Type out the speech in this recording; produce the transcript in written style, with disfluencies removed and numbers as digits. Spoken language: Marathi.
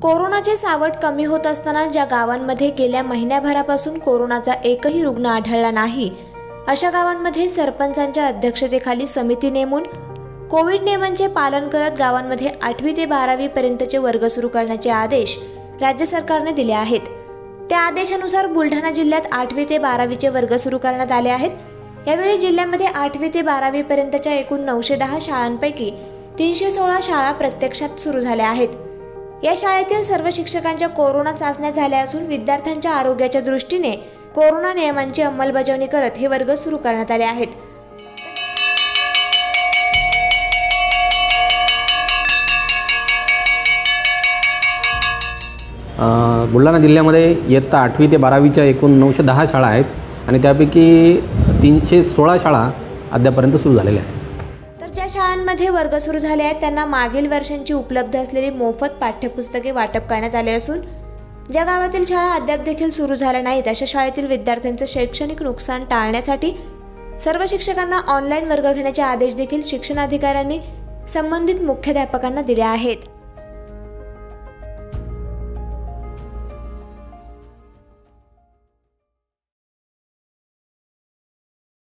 कोरोनाचे सावट कमी होत असताना ज्या गावांमध्ये गेल्या महिन्याभरापासून कोरोनाचा एकही रुग्ण आढळला नाही, अशा गावांमध्ये सरपंचांच्या अध्यक्षतेखाली समिती नेमून कोविड नियमांचे पालन करत गावांमध्ये 8वी ते 12वी पर्यंतचे वर्ग सुरू करण्याचे आदेश राज्य सरकारने दिले आहेत। त्या आदेशानुसार बुलढाणा जिल्ह्यात 8वी ते 12वीचे वर्ग सुरू करण्यात आले आहेत। यावेळी जिल्ह्यामध्ये 8वी ते 12वी पर्यंतच्या एकूण 910 शाळांपैकी 316 शाळा प्रत्यक्षात सुरू झाल्या आहेत। या शाळेतील सर्व शिक्षकांच्या कोरोना चाचण्या झाल्या असून विद्यार्थ्यांच्या आरोग्याच्या दृष्टीने कोरोना नियमांची अंमलबजावणी करत हे वर्ग सुरू करण्यात आले आहेत। बुलढाणा जिल्ह्यामध्ये इयत्ता 8वी ते 12वीच्या एकूण 910 शाळा आहेत आणि त्यापैकी 316 शाळा अद्यापर्यंत सुरू झालेल्या आहेत। तर ज्या शाळांमध्ये वर्ग सुरू झाले आहेत त्यांना मागील वर्षांची उपलब्ध असलेली मोफत पाठ्यपुस्तके वाटप करण्यात आले असून ज्या गावातील शाळा अद्याप देखील सुरू झाल्या नाहीत अशा शाळेतील विद्यार्थ्यांचे शैक्षणिक नुकसान टाळण्यासाठी सर्व शिक्षकांना ऑनलाईन वर्ग घेण्याचे आदेश देखील शिक्षणाधिकाऱ्यांनी संबंधित मुख्याध्यापकांना दिले आहेत।